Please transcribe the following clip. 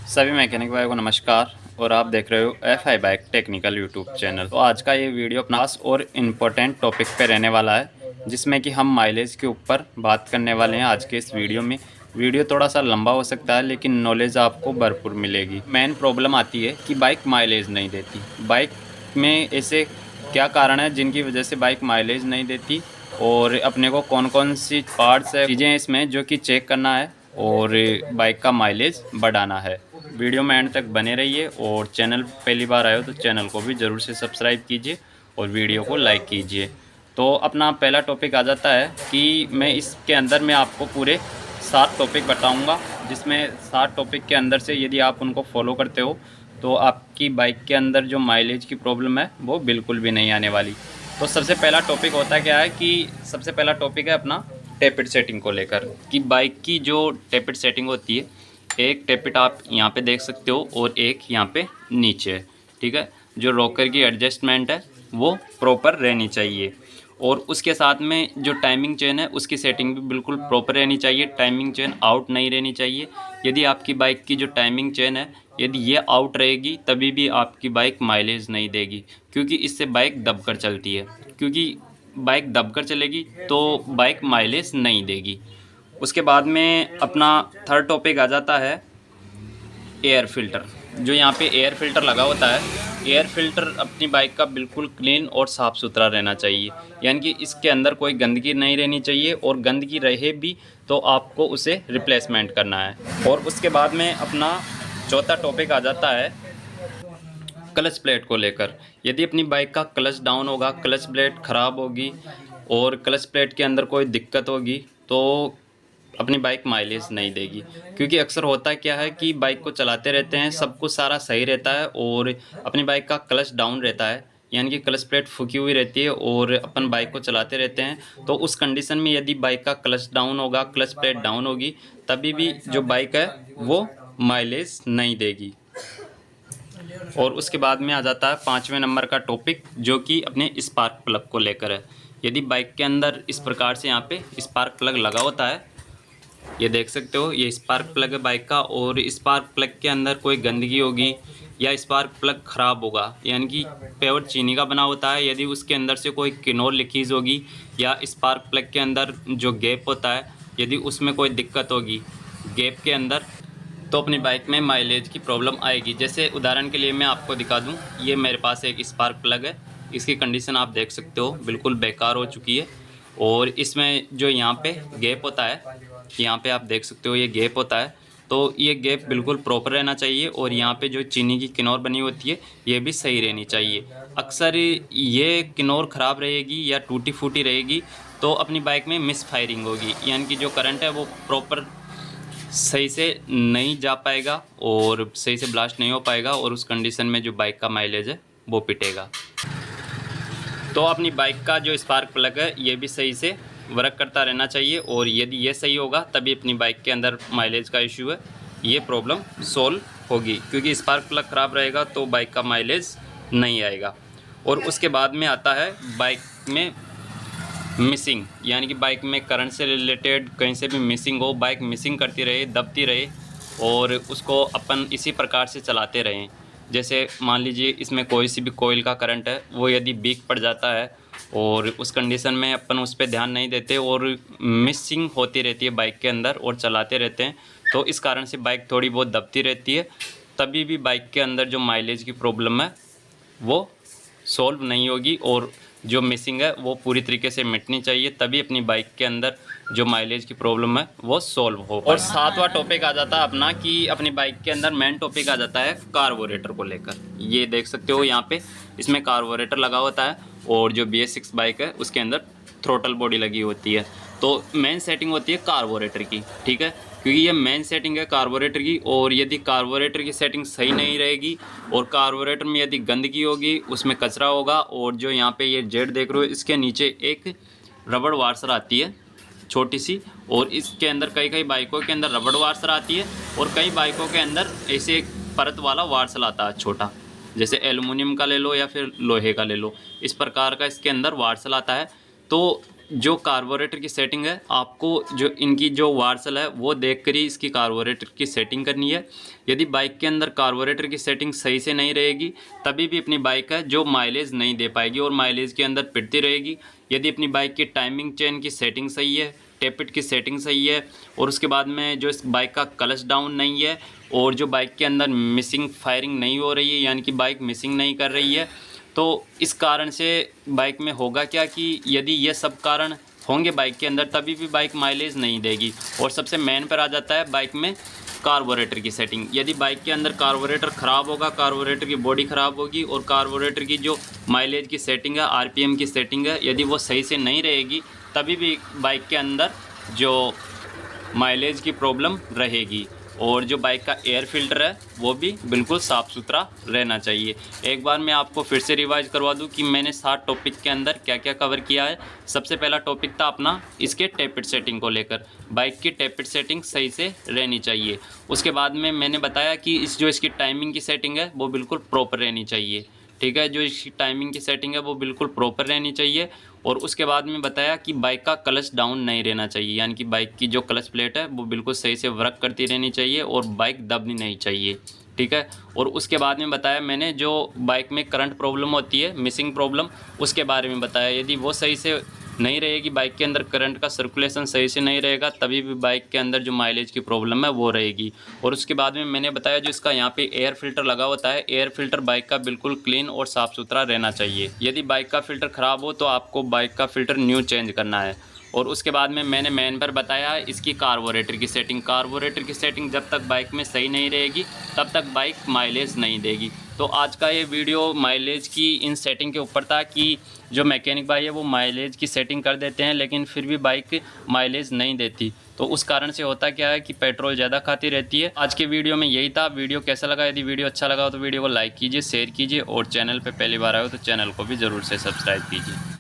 सभी मैकेनिक भाई को नमस्कार। और आप देख रहे हो FI bike technical YouTube channel. तो आज का ये वीडियो अपना खास और इम्पोर्टेंट टॉपिक पे रहने वाला है, जिसमें कि हम माइलेज के ऊपर बात करने वाले हैं आज के इस वीडियो में। वीडियो थोड़ा सा लंबा हो सकता है, लेकिन नॉलेज आपको भरपूर मिलेगी। मेन प्रॉब्लम आती है कि बाइक माइलेज नहीं देती। बाइक में ऐसे क्या कारण है जिनकी वजह से बाइक माइलेज नहीं देती, और अपने को कौन कौन सी पार्ट्स है, चीज़ें इसमें जो कि चेक करना है और बाइक का माइलेज बढ़ाना है। वीडियो में एंड तक बने रहिए, और चैनल पहली बार आए हो तो चैनल को भी ज़रूर से सब्सक्राइब कीजिए और वीडियो को लाइक कीजिए। तो अपना पहला टॉपिक आ जाता है कि मैं इसके अंदर में आपको पूरे 7 टॉपिक बताऊंगा, जिसमें 7 टॉपिक के अंदर से यदि आप उनको फॉलो करते हो तो आपकी बाइक के अंदर जो माइलेज की प्रॉब्लम है वो बिल्कुल भी नहीं आने वाली। तो सबसे पहला टॉपिक होता क्या है कि सबसे पहला टॉपिक है अपना टेपिड सेटिंग को लेकर, कि बाइक की जो टेपिड सेटिंग होती है, एक टेपिड आप यहाँ पे देख सकते हो और एक यहाँ पे नीचे है। ठीक है, जो रॉकर की एडजस्टमेंट है वो प्रॉपर रहनी चाहिए, और उसके साथ में जो टाइमिंग चेन है उसकी सेटिंग भी बिल्कुल प्रॉपर रहनी चाहिए। टाइमिंग चेन आउट नहीं रहनी चाहिए। यदि आपकी बाइक की जो टाइमिंग चेन है यदि ये आउट रहेगी तभी भी आपकी बाइक माइलेज नहीं देगी, क्योंकि इससे बाइक दबकर चलती है। क्योंकि बाइक दबकर चलेगी तो बाइक माइलेज नहीं देगी। उसके बाद में अपना थर्ड टॉपिक आ जाता है एयर फिल्टर। जो यहाँ पे एयर फिल्टर लगा होता है, एयर फिल्टर अपनी बाइक का बिल्कुल क्लीन और साफ़ सुथरा रहना चाहिए, यानी कि इसके अंदर कोई गंदगी नहीं रहनी चाहिए, और गंदगी रहे भी तो आपको उसे रिप्लेसमेंट करना है। और उसके बाद में अपना चौथा टॉपिक आ जाता है क्लच प्लेट को लेकर। यदि अपनी बाइक का क्लच डाउन होगा, क्लच प्लेट ख़राब होगी और क्लच प्लेट के अंदर कोई दिक्कत होगी तो अपनी बाइक माइलेज नहीं देगी। क्योंकि अक्सर होता क्या है कि बाइक को चलाते रहते हैं, सब कुछ सारा सही रहता है और अपनी बाइक का क्लच डाउन रहता है, यानी कि क्लच प्लेट फूकी हुई रहती है, और अपन बाइक को चलाते रहते हैं। तो उस कंडीशन में यदि बाइक का क्लच डाउन होगा, क्लच प्लेट डाउन होगी, तभी भी जो बाइक है वो माइलेज नहीं देगी। और उसके बाद में आ जाता है 5वें नंबर का टॉपिक, जो कि अपने स्पार्क प्लग को लेकर है। यदि बाइक के अंदर इस प्रकार से यहाँ पे स्पार्क प्लग लगा होता है, ये देख सकते हो, ये स्पार्क प्लग है बाइक का, और स्पार्क प्लग के अंदर कोई गंदगी होगी या स्पार्क प्लग ख़राब होगा, यानी कि प्योर चीनी का बना होता है, यदि उसके अंदर से कोई किनोर लीकेज होगी या स्पार्क प्लग के अंदर जो गैप होता है यदि उसमें कोई दिक्कत होगी गैप के अंदर, तो अपनी बाइक में माइलेज की प्रॉब्लम आएगी। जैसे उदाहरण के लिए मैं आपको दिखा दूं, ये मेरे पास एक स्पार्क प्लग है, इसकी कंडीशन आप देख सकते हो बिल्कुल बेकार हो चुकी है, और इसमें जो यहाँ पे गैप होता है, यहाँ पे आप देख सकते हो ये गैप होता है, तो ये गैप बिल्कुल प्रॉपर रहना चाहिए, और यहाँ पे जो चीनी की किनोर बनी होती है ये भी सही रहनी चाहिए। अक्सर ये किनोर ख़राब रहेगी या टूटी फूटी रहेगी तो अपनी बाइक में मिस फायरिंग होगी, यानी कि जो करंट है वो प्रॉपर सही से नहीं जा पाएगा और सही से ब्लास्ट नहीं हो पाएगा, और उस कंडीशन में जो बाइक का माइलेज है वो पिटेगा। तो अपनी बाइक का जो स्पार्क प्लग है ये भी सही से वर्क करता रहना चाहिए, और यदि ये सही होगा तभी अपनी बाइक के अंदर माइलेज का इशू है ये प्रॉब्लम सॉल्व होगी। क्योंकि स्पार्क प्लग ख़राब रहेगा तो बाइक का माइलेज नहीं आएगा। और उसके बाद में आता है बाइक में मिसिंग, यानी कि बाइक में करंट से रिलेटेड कहीं से भी मिसिंग हो, बाइक मिसिंग करती रहे, दबती रहे, और उसको अपन इसी प्रकार से चलाते रहें। जैसे मान लीजिए इसमें कोई सी भी कोयल का करंट है, वो यदि वीक पड़ जाता है और उस कंडीशन में अपन उस पर ध्यान नहीं देते और मिसिंग होती रहती है बाइक के अंदर और चलाते रहते हैं, तो इस कारण से बाइक थोड़ी बहुत दबती रहती है, तभी भी बाइक के अंदर जो माइलेज की प्रॉब्लम है वो सॉल्व नहीं होगी, और जो मिसिंग है वो पूरी तरीके से मिटनी चाहिए, तभी अपनी बाइक के अंदर जो माइलेज की प्रॉब्लम है वो सॉल्व हो। और 7वां टॉपिक आ जाता है अपना कि अपनी बाइक के अंदर मेन टॉपिक आ जाता है कार्बोरेटर को लेकर। ये देख सकते हो यहाँ पे इसमें कार्बोरेटर लगा होता है, और जो BS6 बाइक है उसके अंदर थ्रोटल बॉडी लगी होती है। तो मेन सेटिंग होती है कार्बोरेटर की, ठीक है, क्योंकि ये मेन सेटिंग है कार्बोरेटर की, और यदि कार्बोरेटर की सेटिंग सही नहीं रहेगी और कार्बोरेटर में यदि गंदगी होगी, उसमें कचरा होगा, और जो यहाँ पे ये जेट देख रहे हो इसके नीचे एक रबड़ वार्सर आती है छोटी सी, और इसके अंदर कई बाइकों के अंदर रबड़ वार्सर आती है और कई बाइकों के अंदर ऐसे एक परत वाला वार्सल आता है छोटा, जैसे एल्युमिनियम का ले लो या फिर लोहे का ले लो, इस प्रकार का इसके अंदर वार्सल आता है। तो जो कार्बोरेटर की सेटिंग है, आपको जो इनकी जो वार्सल है वो देख कर ही इसकी कार्बोरेटर की सेटिंग करनी है। यदि बाइक के अंदर कार्बोरेटर की सेटिंग सही से नहीं रहेगी तभी भी अपनी बाइक है जो माइलेज नहीं दे पाएगी और माइलेज के अंदर पिटती रहेगी। यदि अपनी बाइक की टाइमिंग चेन की सेटिंग सही है, टेपिट की सेटिंग सही है और उसके बाद में जो इस बाइक का क्लच डाउन नहीं है और जो बाइक के अंदर मिसिंग फायरिंग नहीं हो रही है, यानी कि बाइक मिसिंग नहीं कर रही है, तो इस कारण से बाइक में होगा क्या कि यदि ये सब कारण होंगे बाइक के अंदर तभी भी बाइक माइलेज नहीं देगी। और सबसे मेन पर आ जाता है बाइक में कार्बोरेटर की सेटिंग। यदि बाइक के अंदर कार्बोरेटर ख़राब होगा, कार्बोरेटर की बॉडी ख़राब होगी और कार्बोरेटर की जो माइलेज की सेटिंग है, आरपीएम की सेटिंग है, यदि वो सही से नहीं रहेगी तभी भी बाइक के अंदर जो माइलेज की प्रॉब्लम रहेगी। और जो बाइक का एयर फिल्टर है वो भी बिल्कुल साफ़ सुथरा रहना चाहिए। एक बार मैं आपको फिर से रिवाइज करवा दूं कि मैंने 7 टॉपिक के अंदर क्या क्या कवर किया है। सबसे पहला टॉपिक था अपना इसके टेपिट सेटिंग को लेकर, बाइक की टेपिट सेटिंग सही से रहनी चाहिए। उसके बाद में मैंने बताया कि इसकी टाइमिंग की सेटिंग है वो बिल्कुल प्रॉपर रहनी चाहिए। ठीक है, जो इसकी टाइमिंग की सेटिंग है वो बिल्कुल प्रॉपर रहनी चाहिए। और उसके बाद में बताया कि बाइक का क्लच डाउन नहीं रहना चाहिए, यानी कि बाइक की जो क्लच प्लेट है वो बिल्कुल सही से वर्क करती रहनी चाहिए और बाइक दबनी नहीं चाहिए। ठीक है, और उसके बाद में बताया मैंने जो बाइक में करंट प्रॉब्लम होती है, मिसिंग प्रॉब्लम, उसके बारे में बताया। यदि वो सही से नहीं रहेगी, बाइक के अंदर करंट का सर्कुलेशन सही से नहीं रहेगा तभी भी बाइक के अंदर जो माइलेज की प्रॉब्लम है वो रहेगी। और उसके बाद में मैंने बताया जो इसका यहाँ पे एयर फिल्टर लगा होता है, एयर फिल्टर बाइक का बिल्कुल क्लीन और साफ़ सुथरा रहना चाहिए। यदि बाइक का फिल्टर ख़राब हो तो आपको बाइक का फिल्टर न्यू चेंज करना है। और उसके बाद में मैंने मेन पर बताया इसकी कार्बोरेटर की सेटिंग। कार्बोरेटर की सेटिंग जब तक बाइक में सही नहीं रहेगी तब तक बाइक माइलेज नहीं देगी। तो आज का ये वीडियो माइलेज की इन सेटिंग के ऊपर था कि जो मैकेनिक भाई है वो माइलेज की सेटिंग कर देते हैं लेकिन फिर भी बाइक माइलेज नहीं देती। तो उस कारण से होता क्या है कि पेट्रोल ज़्यादा खाती रहती है। आज के वीडियो में यही था। वीडियो कैसा लगा? यदि वीडियो अच्छा लगा हो तो वीडियो को लाइक कीजिए, शेयर कीजिए और चैनल पर पहली बार आए हो तो चैनल को भी ज़रूर से सब्सक्राइब कीजिए।